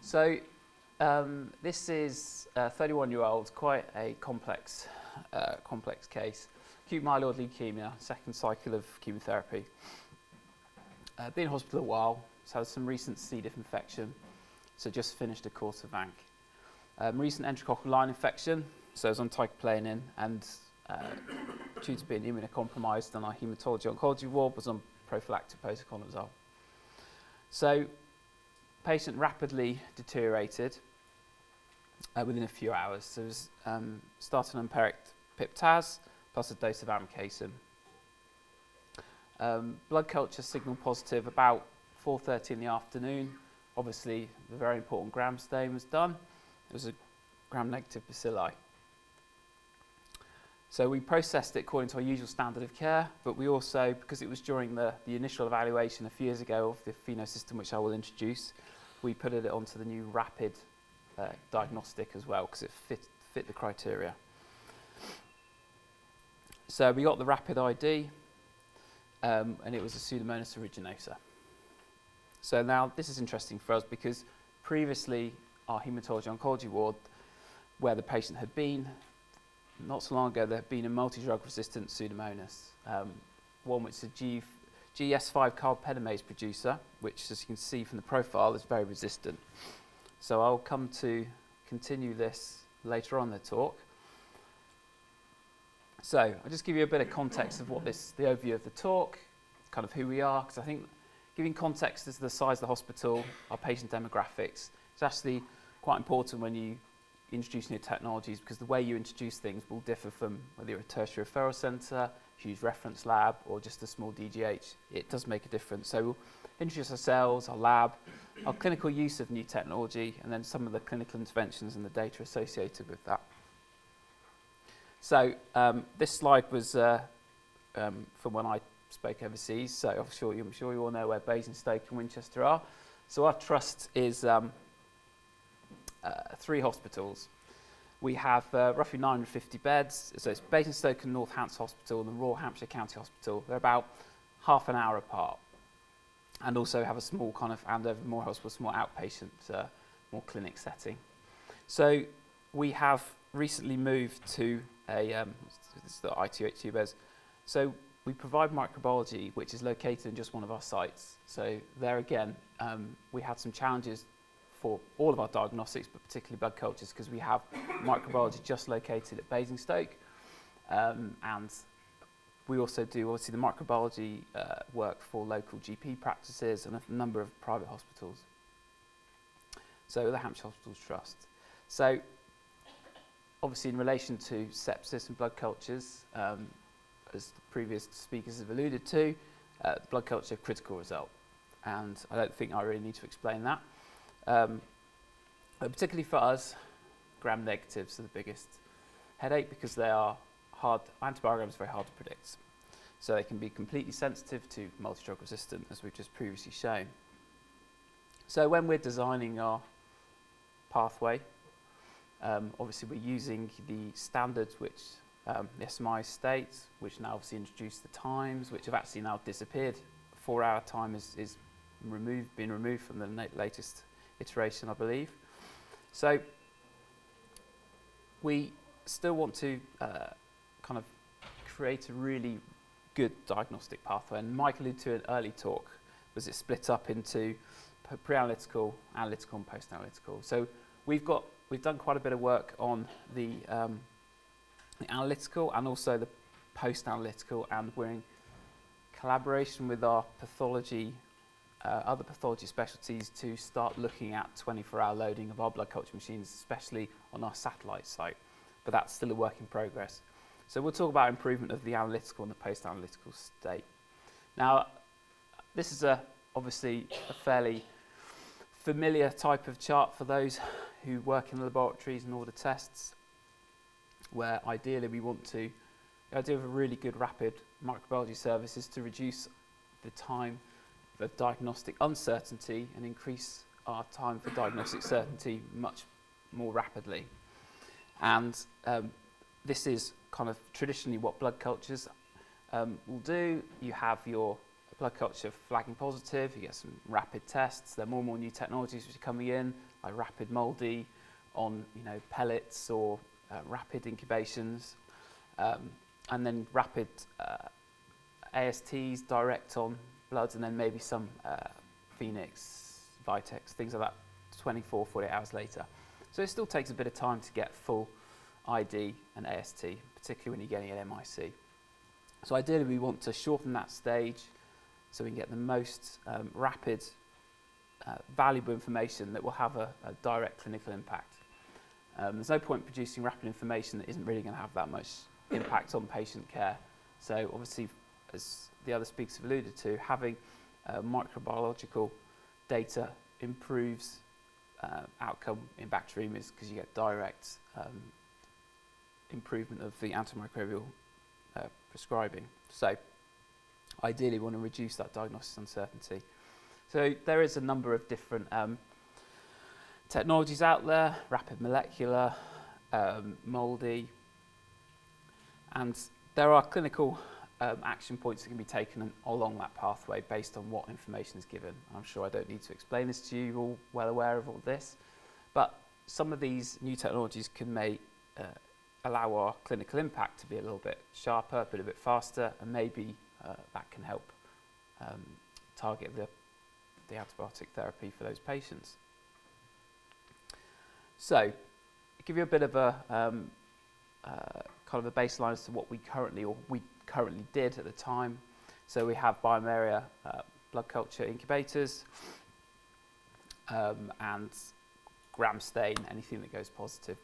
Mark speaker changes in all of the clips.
Speaker 1: So this is a 31-year-old, quite a complex case. Acute myeloid leukemia, second cycle of chemotherapy. Been in hospital a while, has had some recent C. diff infection, so just finished a course of vanc. Recent enterococcal line infection, so I was on ticaplanin, and due to being immunocompromised on our hematology oncology ward, was on prophylactic posaconazole. So patient rapidly deteriorated within a few hours. So it was started on empiric pip/tas plus a dose of amikacin. Blood culture signal positive about 4:30 in the afternoon. Obviously, the very important gram stain was done. It was a gram-negative bacilli. So we processed it according to our usual standard of care, but we also, because it was during the initial evaluation a few years ago of the Pheno system, which I will introduce, we put it onto the new rapid diagnostic as well, because it fit the criteria. So we got the rapid ID, and it was a Pseudomonas aeruginosa. So now this is interesting for us because previously our hematology oncology ward, where the patient had been, not so long ago there had been a multi-drug resistant Pseudomonas, one which is a GS5 carbapenemase producer, which as you can see from the profile is very resistant. So I'll come to continue this later on in the talk. So I'll just give you a bit of context of what the overview of the talk, kind of who we are, because I think giving context as to the size of the hospital, our patient demographics, it's actually quite important when you introduce new technologies, because the way you introduce things will differ from whether you're a tertiary referral centre, huge reference lab, or just a small DGH. It does make a difference. So we'll introduce ourselves, our lab, our clinical use of new technology, and then some of the clinical interventions and the data associated with that. So this slide was from when I spoke overseas, so I'm sure you all know where Basingstoke and Winchester are. So our trust is 3 hospitals. We have roughly 950 beds, so it's Basingstoke and North Hants Hospital and the Royal Hampshire County Hospital. They're about half an hour apart. And also have a small kind of Andover Moor Hospital, small outpatient, more clinic setting. So we have recently moved to this is the ITU beds. So we provide microbiology, which is located in just one of our sites. So there again, we had some challenges for all of our diagnostics, but particularly blood cultures, because we have microbiology just located at Basingstoke. And we also do, obviously, the microbiology work for local GP practices and a number of private hospitals. So the Hampshire Hospitals Trust. So obviously in relation to sepsis and blood cultures, as the previous speakers have alluded to, the blood culture critical result. And I don't think I really need to explain that. Particularly for us, gram negatives are the biggest headache because they are hard. Antibiogram is very hard to predict. So they can be completely sensitive to multi-drug resistant, as we've just previously shown. So when we're designing our pathway, obviously we're using the standards which the SMI states, which now obviously introduce the times, which have actually now disappeared. 4-hour time is been removed from the latest iteration, I believe. So we still want to kind of create a really good diagnostic pathway, and Mike alluded to an early talk, was it split up into pre-analytical, analytical and post-analytical. So we've done quite a bit of work on the analytical and also the post-analytical, and we're in collaboration with our pathology, other pathology specialties to start looking at 24-hour loading of our blood culture machines, especially on our satellite site, but that's still a work in progress. So we'll talk about improvement of the analytical and the post-analytical state. Now, this is obviously a fairly familiar type of chart for those who work in the laboratories and order tests, where ideally we want to, the idea of a really good rapid microbiology service is to reduce the time for diagnostic uncertainty and increase our time for diagnostic certainty much more rapidly. And this is kind of traditionally what blood cultures will do. You have your blood culture flagging positive, you get some rapid tests. There are more and more new technologies which are coming in, like rapid MALDI on pellets or rapid incubations, and then rapid ASTs direct on bloods, and then maybe some Phoenix, Vitex, things like that 24, 48 hours later. So it still takes a bit of time to get full ID and AST, particularly when you're getting an MIC. So ideally we want to shorten that stage so we can get the most rapid, valuable information that will have a direct clinical impact. There's no point producing rapid information that isn't really going to have that much impact on patient care. So obviously, as the other speakers have alluded to, having microbiological data improves outcome in bacteremias because you get direct improvement of the antimicrobial prescribing. So ideally we want to reduce that diagnosis uncertainty. So there is a number of different technologies out there, rapid molecular, MALDI, and there are clinical action points that can be taken along that pathway based on what information is given. I'm sure I don't need to explain this to you, you're all well aware of all this, but some of these new technologies can allow our clinical impact to be a little bit sharper, a bit faster, and maybe that can help target the antibiotic therapy for those patients. So, I'll give you a bit of a kind of a baseline as to what we currently did at the time. So we have bioMérieux blood culture incubators and gram stain, anything that goes positive,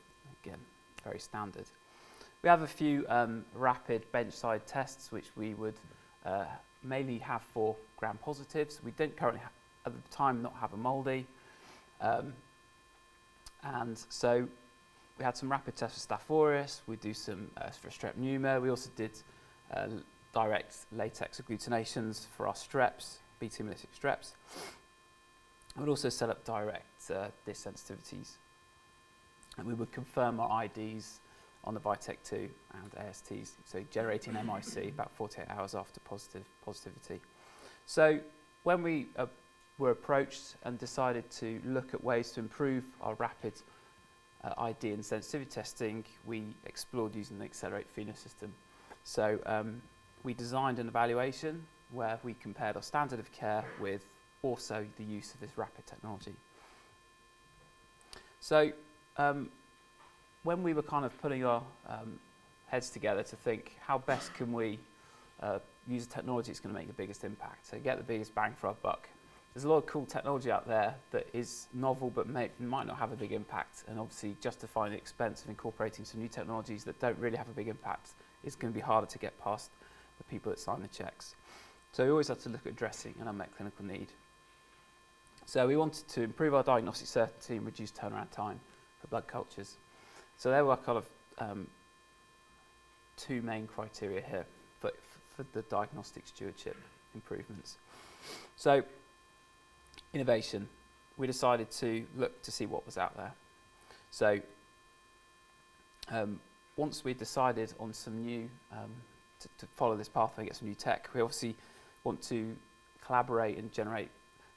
Speaker 1: again, very standard. We have a few rapid bench-side tests which we would mainly have for gram positives. We don't currently, at the time, not have a MALDI. And so we had some rapid tests for Staph aureus, we do some for strep pneuma, we also did direct latex agglutinations for our streps, beta hemolytic streps. We'd also set up direct dissensitivities, and we would confirm our IDs on the Vitec 2 and ASTs, so generating MIC about 48 hours after positivity. So when we were approached and decided to look at ways to improve our rapid ID and sensitivity testing, we explored using the Accelerate Pheno system. So we designed an evaluation where we compared our standard of care with also the use of this rapid technology. So when we were kind of putting our heads together to think how best can we use a technology that's going to make the biggest impact, so get the biggest bang for our buck. There's a lot of cool technology out there that is novel but might not have a big impact, and obviously justifying the expense of incorporating some new technologies that don't really have a big impact is going to be harder to get past the people that sign the checks. So we always have to look at addressing an unmet clinical need. So we wanted to improve our diagnostic certainty and reduce turnaround time for blood cultures. So there were kind of two main criteria here for the diagnostic stewardship improvements. So innovation, we decided to look to see what was out there. So once we decided on some new, to follow this pathway and get some new tech, we obviously want to collaborate and generate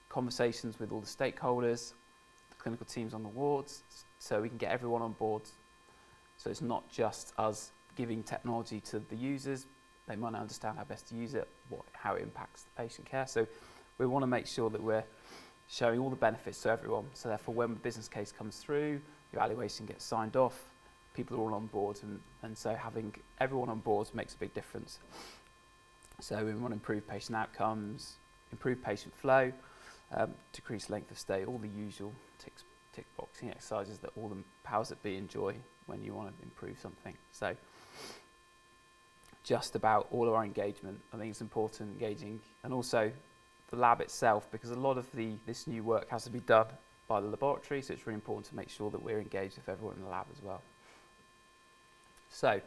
Speaker 1: conversations with all the stakeholders, the clinical teams on the wards, so we can get everyone on board. So it's not just us giving technology to the users, they might not understand how best to use it, how it impacts the patient care. So we want to make sure that we're showing all the benefits to everyone. So therefore, when the business case comes through, the evaluation gets signed off, people are all on board, and so having everyone on board makes a big difference. So we want to improve patient outcomes, improve patient flow, decrease length of stay, all the usual tick boxing exercises that all the powers that be enjoy when you want to improve something. So just about all of our engagement, I think it's important engaging, and also the lab itself, because a lot of this new work has to be done by the laboratory, so it's really important to make sure that we're engaged with everyone in the lab as well. So,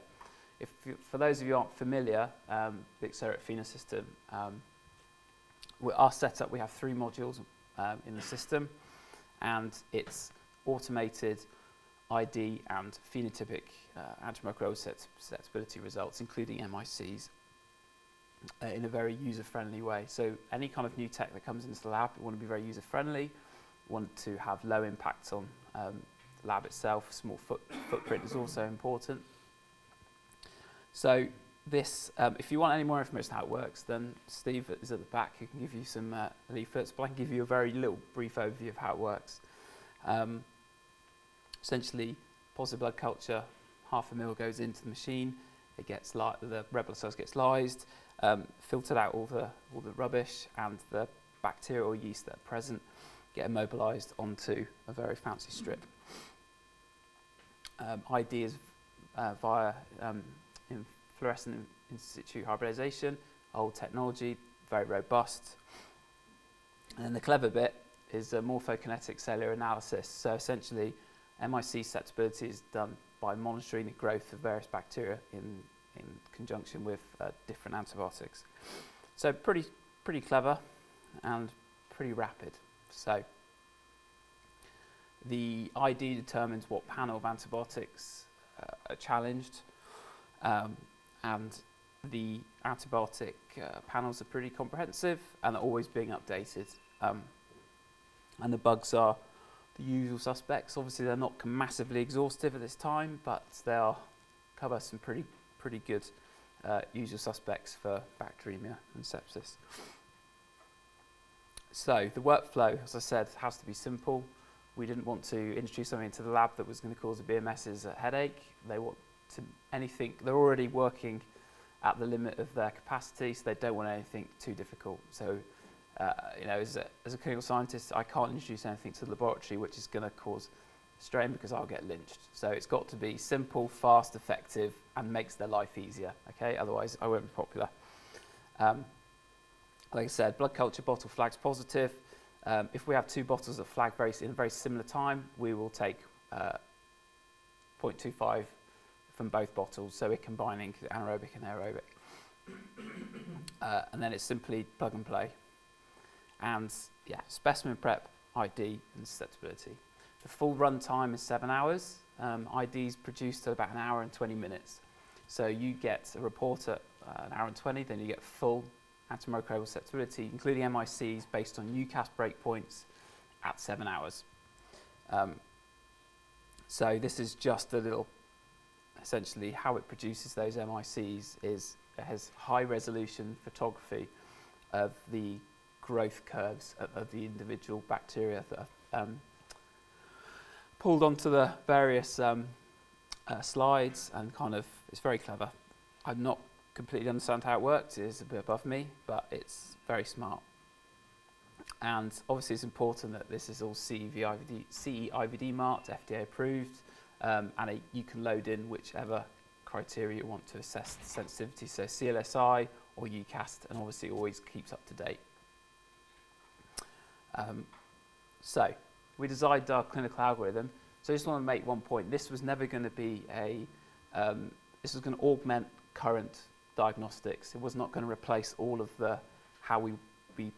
Speaker 1: for those of you who aren't familiar, the Accelerate Pheno system, our setup, we have 3 modules in the system, and it's automated ID and phenotypic antimicrobial susceptibility results, including MICs. in a very user-friendly way. So any kind of new tech that comes into the lab, we want to be very user-friendly, want to have low impact on the lab itself. Small footprint is also important. So this, if you want any more information on how it works, then Steve is at the back who can give you some leaflets, but I can give you a very little brief overview of how it works. Essentially, positive blood culture, 0.5 ml goes into the machine. It gets the red blood cells gets lysed, filtered out all the rubbish, and the bacteria or yeast that are present get immobilised onto a very fancy strip. ID is via fluorescent in situ hybridisation, old technology, very robust. And then the clever bit is a morphokinetic cellular analysis. So essentially, MIC susceptibility is done by monitoring the growth of various bacteria in conjunction with different antibiotics. So pretty clever and pretty rapid. So the ID determines what panel of antibiotics are challenged, and the antibiotic panels are pretty comprehensive and are always being updated. And the bugs are the usual suspects. Obviously, they're not massively exhaustive at this time, but they cover some pretty good usual suspects for bacteremia and sepsis. So the workflow, as I said, has to be simple. We didn't want to introduce something into the lab that was going to cause the BMS's a headache. They want anything. They're already working at the limit of their capacity, so they don't want anything too difficult. So, as a clinical scientist, I can't introduce anything to the laboratory which is going to cause strain because I'll get lynched. So it's got to be simple, fast, effective, and makes their life easier. Okay, otherwise I won't be popular. Like I said, blood culture bottle flags positive. If we have 2 bottles that flag in a very similar time, we will take 0.25 from both bottles, so we're combining anaerobic and aerobic. And then it's simply plug and play. And yeah, specimen prep, ID, and susceptibility. The full run time is 7 hours. ID is produced at about 1 hour and 20 minutes. So you get a report at 1 hour and 20, then you get full antimicrobial susceptibility, including MICs based on UCAS breakpoints at 7 hours. So this is just a little, essentially how it produces those MICs is it has high resolution photography of the growth curves of the individual bacteria that are pulled onto the various slides, and it's very clever. I'm not completely understand how it works. It is a bit above me, but it's very smart. And obviously it's important that this is all CE-IVD marked, FDA approved, and you can load in whichever criteria you want to assess the sensitivity, so CLSI or UCAS, and obviously always keeps up to date. So we designed our clinical algorithm. So I just want to make one point. This was never going to be this was going to augment current diagnostics. It was not going to replace all of how we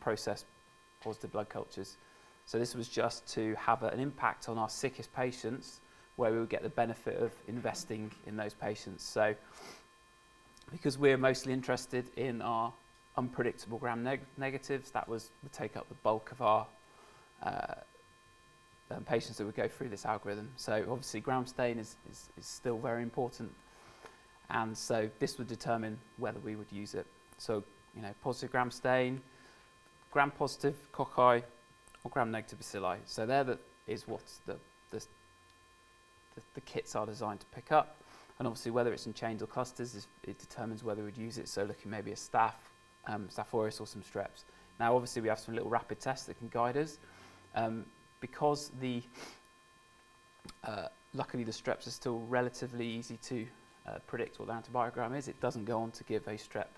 Speaker 1: process positive blood cultures. So this was just to have an impact on our sickest patients, where we would get the benefit of investing in those patients. So because we're mostly interested in our unpredictable gram-negatives, that would take up the bulk of our patients that would go through this algorithm. So obviously gram stain is still very important, and so this would determine whether we would use it. So positive gram stain, gram positive cocci, or gram negative bacilli. So there is what the kits are designed to pick up, and obviously whether it's in chains or clusters, it determines whether we'd use it. So looking maybe at Staph aureus or some streps. Now obviously we have some little rapid tests that can guide us. Because luckily the streps are still relatively easy to predict what the antibiogram is, it doesn't go on to give a strep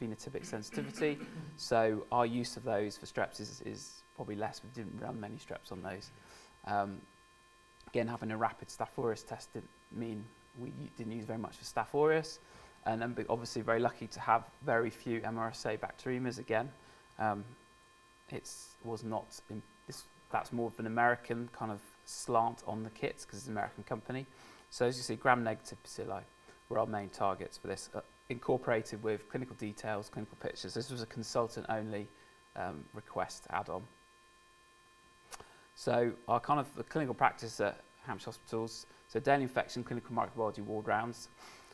Speaker 1: phenotypic sensitivity. So our use of those for streps is probably less. We didn't run many streps on those. Again, having a rapid Staph aureus test didn't mean we didn't use very much for Staph aureus. And then obviously very lucky to have very few MRSA bacteremias again. That's more of an American kind of slant on the kits because it's an American company. So as you see, gram-negative bacilli were our main targets for this. incorporated with clinical details, clinical pictures. This was a consultant-only request add-on. So our kind of the clinical practice at Hampshire hospitals, so daily infection, clinical microbiology ward rounds.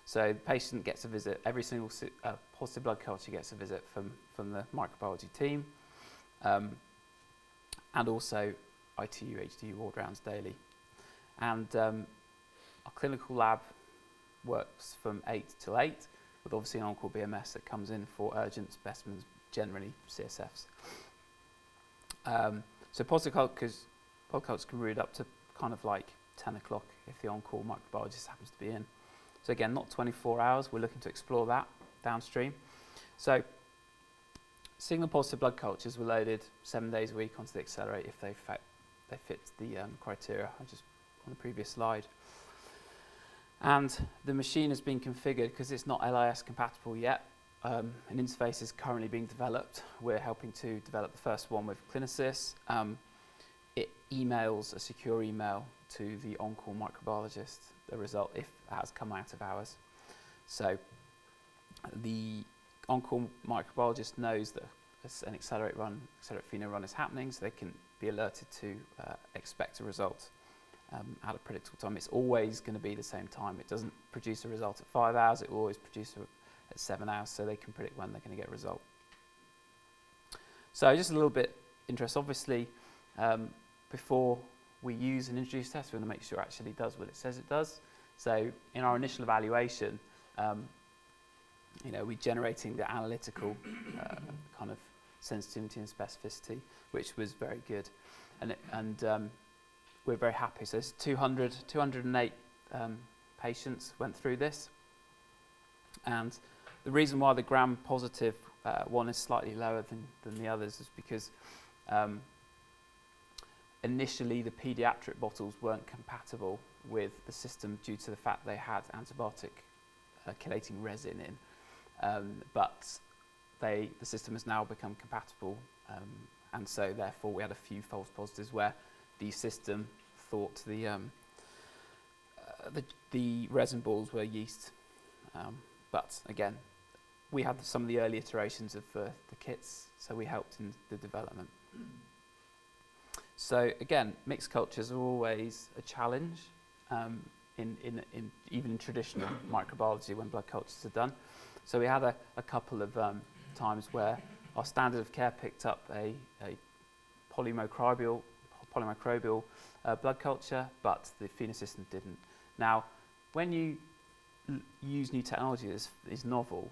Speaker 1: So the patient gets a visit, every single positive blood culture gets a visit from the microbiology team, and also ITU, HDU ward rounds daily. And our clinical lab works from 8 till 8, with obviously an on-call BMS that comes in for urgent specimens, generally CSFs. So positive cultures can read up to kind of like 10 o'clock if the on-call microbiologist happens to be in. So again, not 24 hours, we're looking to explore that downstream. So signal positive blood cultures were loaded 7 days a week onto the Accelerate if they fit the criteria I just on the previous slide. And the machine has been configured because it's not LIS compatible yet. An interface is currently being developed. We're helping to develop the first one with Clinisys. It emails a secure email to the on-call microbiologist, the result if it has come out of hours. So the on-call microbiologist knows that an Accelerate Pheno run is happening, so they can be alerted to expect a result at a predictable time. It's always going to be the same time. It doesn't produce a result at 5 hours, it will always produce at 7 hours, so they can predict when they're going to get a result. So just a little bit interest, obviously, before we use an introduced test, we want to make sure it actually does what it says it does. So in our initial evaluation, we're generating the analytical kind of sensitivity and specificity, which was very good, and we're very happy. So it's 208 patients went through this, and the reason why the gram-positive one is slightly lower than the others is because initially the paediatric bottles weren't compatible with the system due to the fact they had antibiotic chelating resin in, but the system has now become compatible, and so therefore we had a few false positives where the system thought the resin balls were yeast, but again, we had some of the early iterations of the kits, so we helped in the development. So again, mixed cultures are always a challenge even in traditional microbiology when blood cultures are done. So we had a couple of times where our standard of care picked up a polymicrobial blood culture, but the Pheno system didn't. Now, when you use new technology that is novel,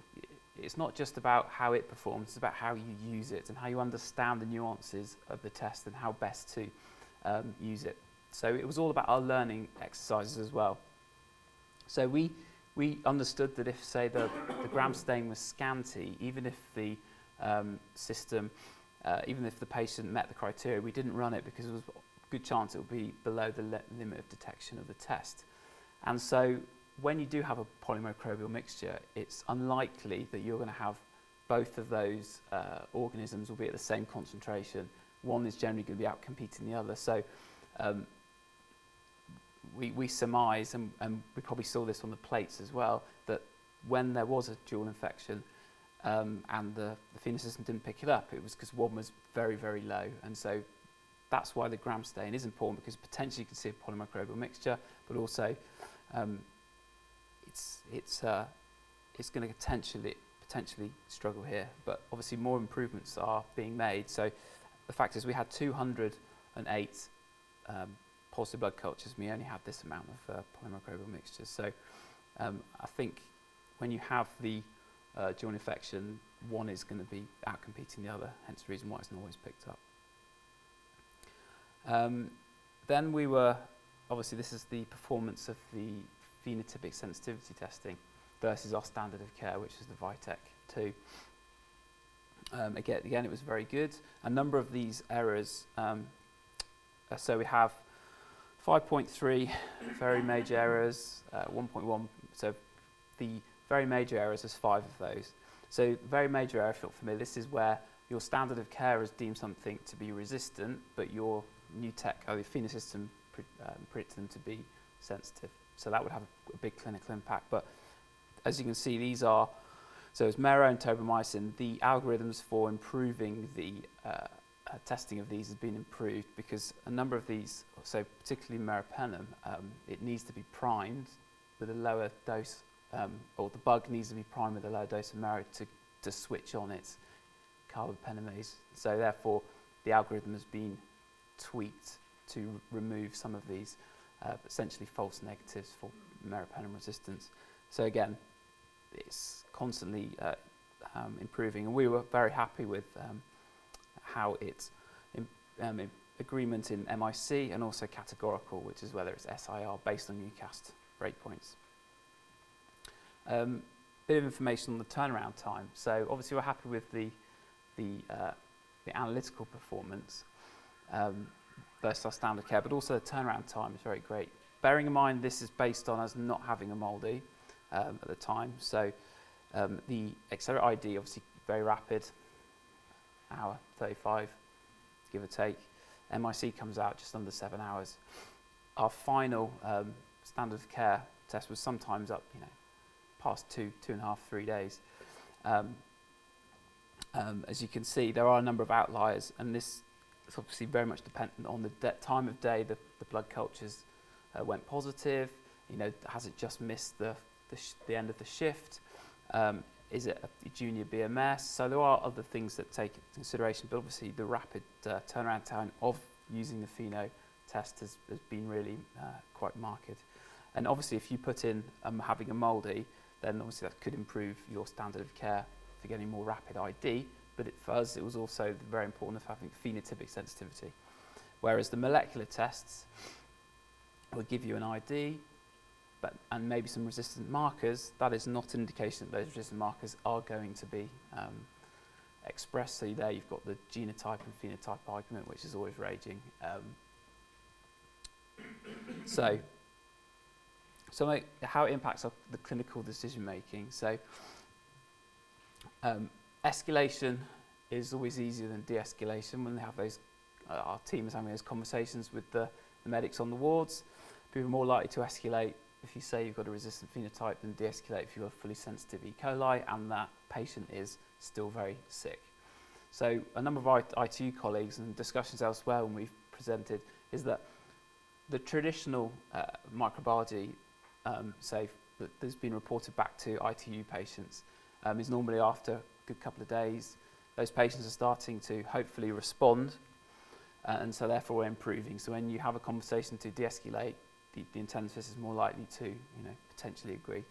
Speaker 1: it's not just about how it performs, it's about how you use it and how you understand the nuances of the test and how best to use it. So it was all about our learning exercises as well. So we understood that if, say, the gram stain was scanty, even if the system, even if the patient met the criteria, we didn't run it because there was a good chance it would be below the limit of detection of the test. And so when you do have a polymicrobial mixture, it's unlikely that you're going to have both of those organisms will be at the same concentration. One is generally going to be out-competing the other. So we surmise, and we probably saw this on the plates as well, that when there was a dual infection and the Pheno system didn't pick it up, it was because one was very, very low. And so that's why the gram stain is important, because potentially you can see a polymicrobial mixture, but also it's going to potentially struggle here. But obviously more improvements are being made. So the fact is we had 208 positive blood cultures, and we only had this amount of polymicrobial mixtures. So I think when you have the dual infection, one is going to be out-competing the other, hence the reason why it's not always picked up. Then we were, obviously this is the performance of the phenotypic sensitivity testing versus our standard of care, which is the Vitek 2. Again, it was very good. A number of these errors, so we have 5.3 very major errors, 1.1, so the very major errors, there's 5 of those. So very major error, if you're not familiar, this is where your standard of care has deemed something to be resistant, but your new tech, or the Pheno system, predicted them to be sensitive. So that would have a big clinical impact. But as you can see, these are So as Mero and tobramycin, the algorithms for improving the testing of these has been improved because a number of these, so particularly meropenem, it needs to be primed with a lower dose, or the bug needs to be primed with a lower dose of Mero to switch on its carbapenemase. So therefore, the algorithm has been tweaked to remove some of these essentially false negatives for meropenem resistance. So again, it's constantly improving, and we were very happy with how it's agreement in MIC and also categorical, which is whether it's SIR based on UCAST breakpoints. Bit of information on the turnaround time. So obviously we're happy with the analytical performance versus our standard care, but also the turnaround time is very great. Bearing in mind this is based on us not having a MALDI at the time, so the Accelerate ID obviously very rapid, hour 35, give or take. MIC comes out just under 7 hours. Our final standard of care test was sometimes up, past 2.5, 3 days. As you can see, there are a number of outliers, and this is obviously very much dependent on the time of day the blood cultures went positive. Has it just missed the end of the shift? Is it a junior BMS? So there are other things that take into consideration, but obviously the rapid turnaround time of using the Pheno test has been really quite marked. And obviously if you put in having a MALDI, then obviously that could improve your standard of care for getting more rapid ID, but for us it was also very important of having phenotypic sensitivity. Whereas the molecular tests will give you an ID, and maybe some resistant markers, that is not an indication that those resistant markers are going to be expressed. So there you've got the genotype and phenotype argument, which is always raging. So how it impacts the clinical decision making. So escalation is always easier than de-escalation when they have those, our team is having those conversations with the medics on the wards. People are more likely to escalate if you say you've got a resistant phenotype than de-escalate if you've got a fully sensitive E. coli and that patient is still very sick. So a number of our ITU colleagues and discussions elsewhere when we've presented is that the traditional microbiology say that has been reported back to ITU patients is normally after a good couple of days. Those patients are starting to hopefully respond, and so therefore we're improving. So when you have a conversation to de-escalate, the intensivist is more likely to potentially agree.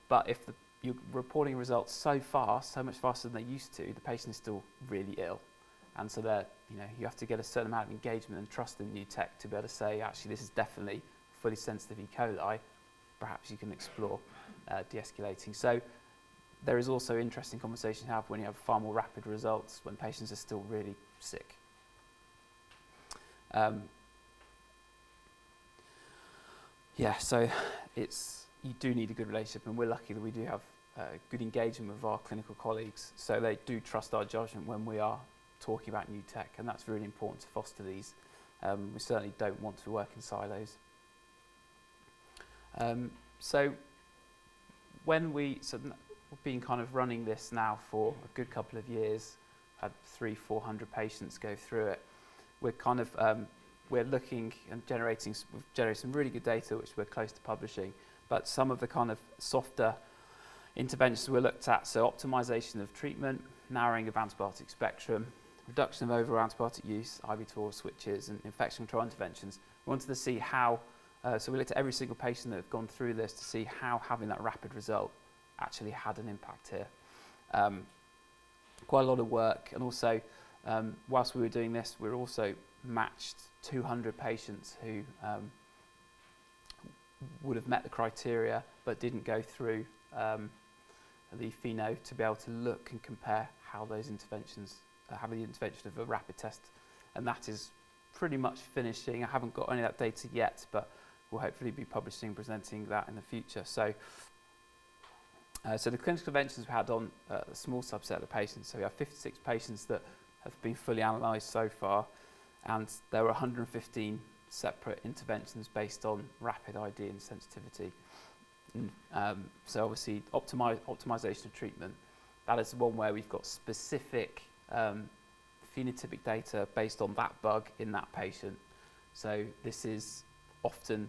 Speaker 1: But if you're reporting results so fast, so much faster than they used to, the patient is still really ill, and so that you have to get a certain amount of engagement and trust in new tech to be able to say, actually this is definitely fully sensitive E. coli. Perhaps you can explore de-escalating. So there is also interesting conversation to have when you have far more rapid results when patients are still really sick. So you do need a good relationship, and we're lucky that we do have good engagement with our clinical colleagues, so they do trust our judgment when we are talking about new tech, and that's really important to foster these. We certainly don't want to work in silos. So we've been kind of running this now for a good couple of years, had 300-400 patients go through it. We're kind of we're looking and generating some really good data which we're close to publishing, but some of the kind of softer interventions we looked at, so optimization of treatment, narrowing of antibiotic spectrum, reduction of overall antibiotic use, IV to oral switches, and infection control interventions. We wanted to see how, so we looked at every single patient that had gone through this to see how having that rapid result actually had an impact here. Quite a lot of work, and also whilst we were doing this, we were also matched 200 patients who would have met the criteria but didn't go through the Pheno to be able to look and compare how those interventions, how the intervention of a rapid test, and that is pretty much finishing. I haven't got any of that data yet, but we'll hopefully be publishing and presenting that in the future. So the clinical interventions we had on a small subset of the patients, so we have 56 patients that have been fully analysed so far, and there were 115 separate interventions based on rapid ID and sensitivity. So obviously optimization of treatment, that is one where we've got specific phenotypic data based on that bug in that patient. So this is often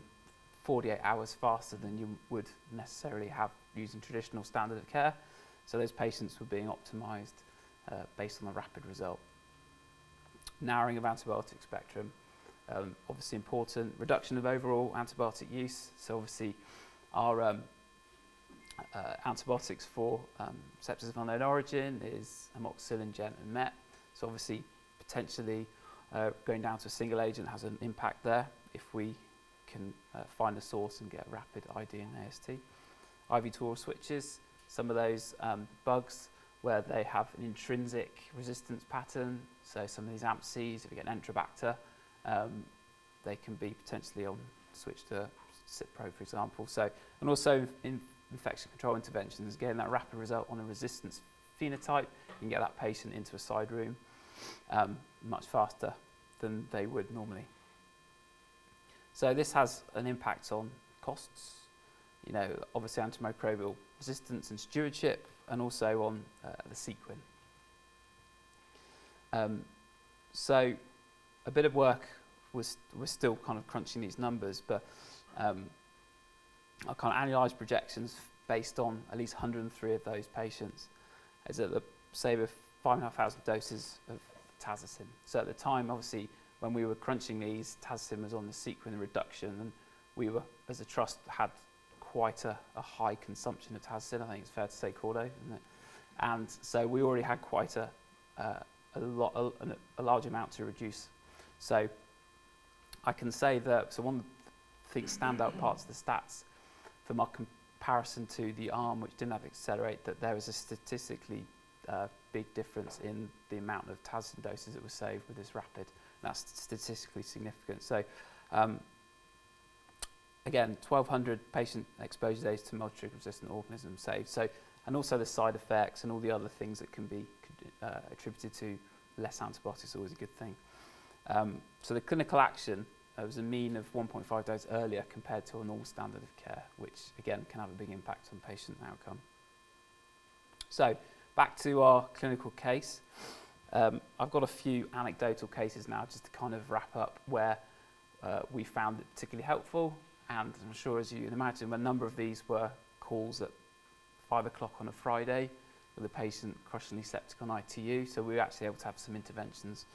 Speaker 1: 48 hours faster than you would necessarily have using traditional standard of care. So those patients were being optimized based on the rapid result. Narrowing of antibiotic spectrum, obviously important. Reduction of overall antibiotic use. So obviously our antibiotics for sepsis of unknown origin is amoxicillin, gent and met. So obviously potentially going down to a single agent has an impact there if we can find a source and get rapid ID and AST. IV to oral switches, some of those bugs where they have an intrinsic resistance pattern, so some of these AMP-Cs, if you get an Enterobacter, they can be potentially on switch to Cipro, for example. So, and also in infection control interventions, getting that rapid result on a resistance phenotype, you can get that patient into a side room much faster than they would normally. So this has an impact on costs, you know, obviously antimicrobial resistance and stewardship, and also on the sequin. So a bit of work we're still kind of crunching these numbers, but our kind of annualized projections based on at least 103 of those patients is that the save of 5,500 doses of tazocin. So at the time, obviously, when we were crunching these, tazocin was on the sequin reduction, and we were, as a trust, had quite a high consumption of tazocin. I think it's fair to say, Cordo, isn't it? And so we already had quite a large amount to reduce. So I can say that, so one of the standout parts of the stats from our comparison to the arm which didn't have Accelerate, that there was a statistically big difference in the amount of tazocin doses that were saved with this rapid. That's statistically significant. So again, 1,200 patient exposure days to multi-drug resistant organisms saved. So, and also the side effects and all the other things that can be attributed to less antibiotics is always a good thing. So the clinical action was a mean of 1.5 days earlier compared to a normal standard of care, which again can have a big impact on patient outcome. So back to our clinical case. I've got a few anecdotal cases now just to kind of wrap up where we found it particularly helpful, and I'm sure, as you can imagine, a number of these were calls at 5 o'clock on a Friday with a patient crushingly septic on ITU, so we were actually able to have some interventions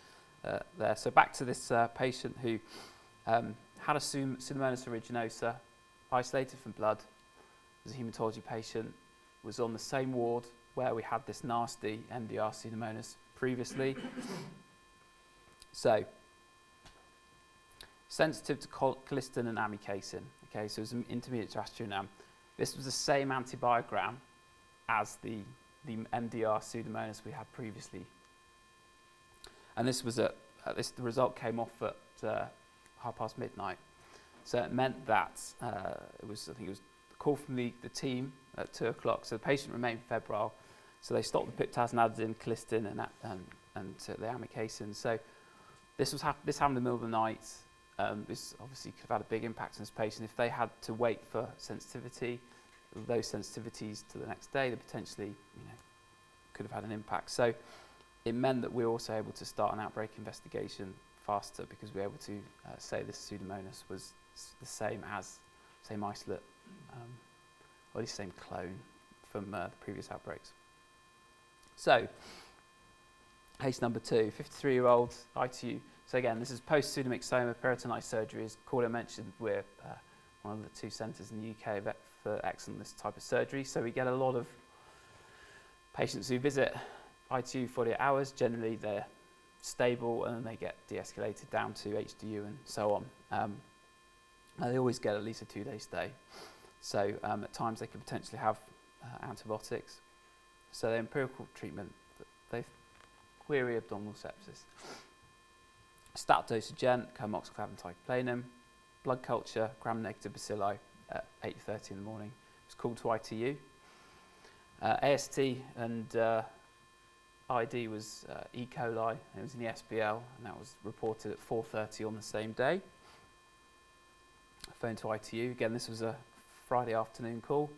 Speaker 1: there. So back to this patient who had a Pseudomonas aeruginosa, isolated from blood, was a haematology patient, was on the same ward where we had this nasty MDR Pseudomonas previously. So, sensitive to colistin and amikacin. Okay, so it was an intermediate to aztreonam. This was the same antibiogram as the MDR Pseudomonas we had previously. And this was the result came off at midnight. So it meant that I think it was a call from the team at 2 o'clock. So the patient remained febrile. So they stopped the piptaz and added in colistin and the amikacin. So this happened in the middle of the night. This obviously could have had a big impact on this patient. If they had to wait for sensitivity, those sensitivities to the next day, they potentially, could have had an impact. So it meant that we were also able to start an outbreak investigation faster because we were able to say this Pseudomonas was the same isolate, or at least same clone from the previous outbreaks. So, case number 2, 53-year-old ITU. So again, this is post-pseudomyxoma peritonitis surgery. As Cordo mentioned, we're one of the 2 centres in the UK for excellent this type of surgery. So we get a lot of patients who visit ITU 48 hours. Generally, they're stable and then they get de-escalated down to HDU and so on. They always get at least a 2-day stay. So at times they could potentially have antibiotics. So the empirical treatment, they query abdominal sepsis. Stat dose of gent, co-amoxiclav and teicoplanin. Blood culture, gram-negative bacilli at 8:30 in the morning. It was called to ITU. AST and ID was E. coli, and it was in the SBL, and that was reported at 4:30 on the same day. Phoned to ITU. Again, this was a Friday afternoon call.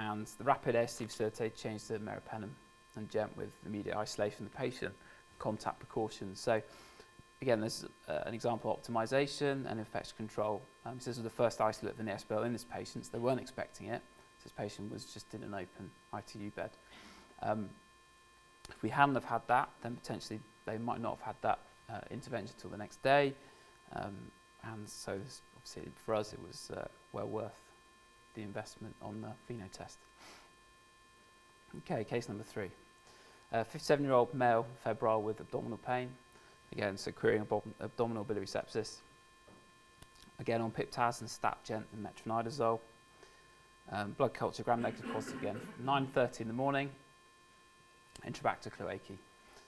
Speaker 1: and the rapid AST facilitator changed to meropenem and GEMT with immediate isolation of the patient, contact precautions. So again, there's an example of optimization and infection control. This was the first isolate of the SBL in this patient, so they weren't expecting it. So this patient was just in an open ITU bed. If we hadn't have had that, then potentially they might not have had that intervention till the next day. And so this, obviously for us it was well worth the investment on the Pheno test. Okay, case number 3. 57-year-old male, febrile with abdominal pain. Again, so querying abdominal biliary sepsis. Again on Piptaz and Stat-Gent and metronidazole. Blood culture gram-negative positive again. 9:30 in the morning. Intrabacter cloacae.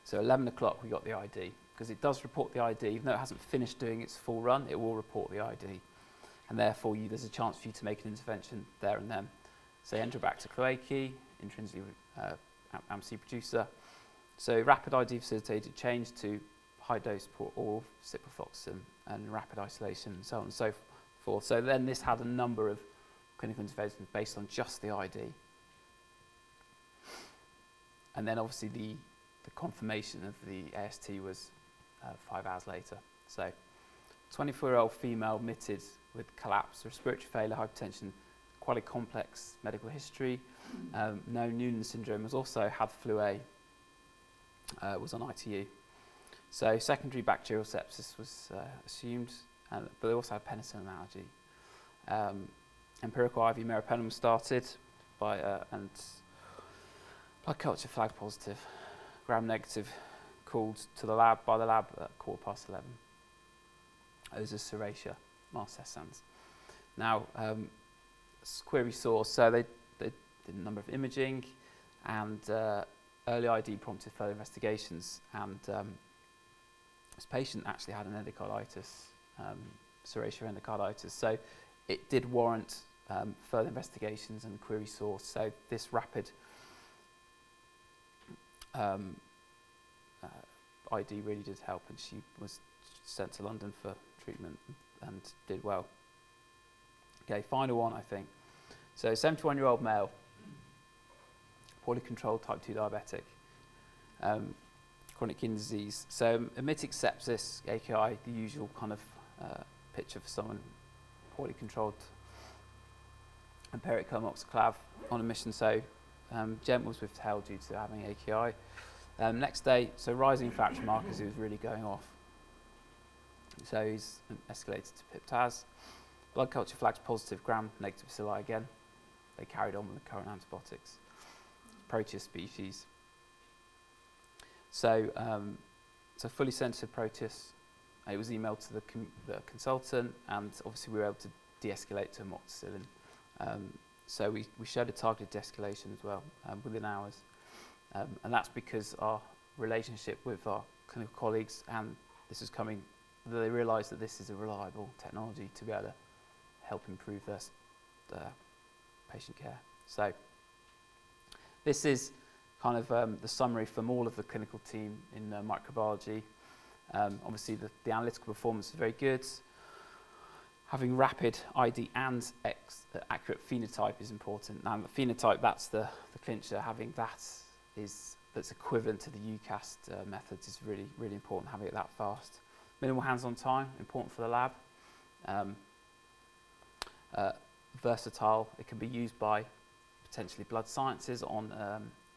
Speaker 1: So 11 o'clock we got the ID, because it does report the ID. Even though it hasn't finished doing its full run, it will report the ID. And therefore there's a chance for you to make an intervention there and then. So Enterobacter cloacae, intrinsically AMC producer. So rapid ID facilitated change to high dose oral ciprofloxacin and rapid isolation and so on and so forth. So then this had a number of clinical interventions based on just the ID. And then obviously the confirmation of the AST was 5 hours later. So 24-year-old female admitted with collapse, respiratory failure, hypertension, quite a complex medical history. No Noonan syndrome, was also had flu A, was on ITU. So secondary bacterial sepsis was assumed, but they also had penicillin allergy. Empirical IV meropenem was started by, and blood culture flagged positive, gram-negative, called to the lab by the lab at 11:15. It was a serratia, Mars sans. Now, query source, so they did a number of imaging, and early ID prompted further investigations, and this patient actually had an endocarditis, serratia endocarditis, so it did warrant further investigations and query source. So this rapid ID really did help, and she was sent to London for treatment and did well. Okay, final one I think. So 71-year-old male, poorly controlled type 2 diabetic, chronic kidney disease. So emetic sepsis, AKI, the usual kind of picture for someone poorly controlled. Empiric amoxiclav on admission, so GEMT was withheld due to having AKI. Next day, so rising inflammatory markers, he was really going off. So he's escalated to Piptaz. Blood culture flags positive, gram-negative bacilli again. They carried on with the current antibiotics. Proteus species. So, so fully sensitive Proteus. It was emailed to the consultant, and obviously we were able to de-escalate to amoxicillin. So we showed a targeted de-escalation as well within hours. And that's because our relationship with our clinical colleagues, and this is coming, they realised that this is a reliable technology to be able to help improve their patient care. So this is kind of the summary from all of the clinical team in microbiology. Obviously the analytical performance is very good. Having rapid ID and accurate phenotype is important. Now the phenotype, that's the clincher. Having that's equivalent to the UCAST methods is really, really important, having it that fast. Minimal hands-on time, important for the lab. Versatile, it can be used by potentially blood sciences on,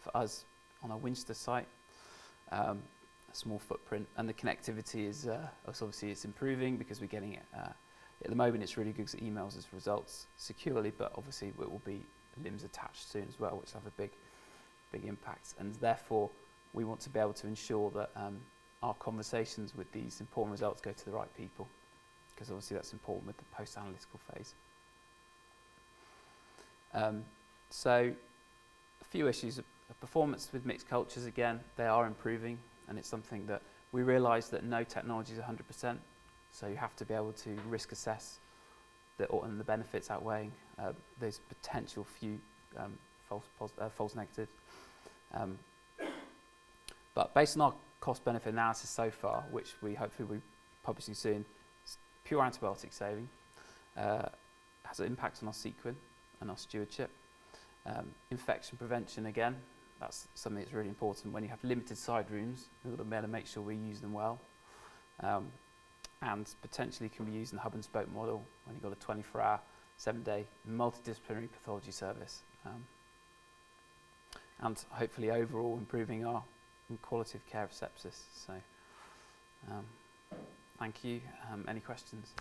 Speaker 1: for us, on our Winchester site. A small footprint, and the connectivity is obviously it's improving because we're getting it. At the moment, it's really good because it emails us results securely, but obviously it will be LIMS attached soon as well, which will have a big impact. And therefore, we want to be able to ensure that our conversations with these important results go to the right people, because obviously that's important with the post-analytical phase. So, a few issues. Performance with mixed cultures, again, they are improving, and it's something that we realise that no technology is 100%, so you have to be able to risk assess and the benefits outweighing those potential few false negatives. But based on our cost-benefit analysis so far, which we hopefully will be publishing soon, pure antibiotic saving has an impact on our sequin and our stewardship. Infection prevention again, that's something that's really important. When you have limited side rooms, we've got to better make sure we use them well. And potentially can be used in the hub and spoke model when you've got a 24-hour, 7-day multidisciplinary pathology service. And hopefully overall improving our quality of care of sepsis. So, thank you. Any questions?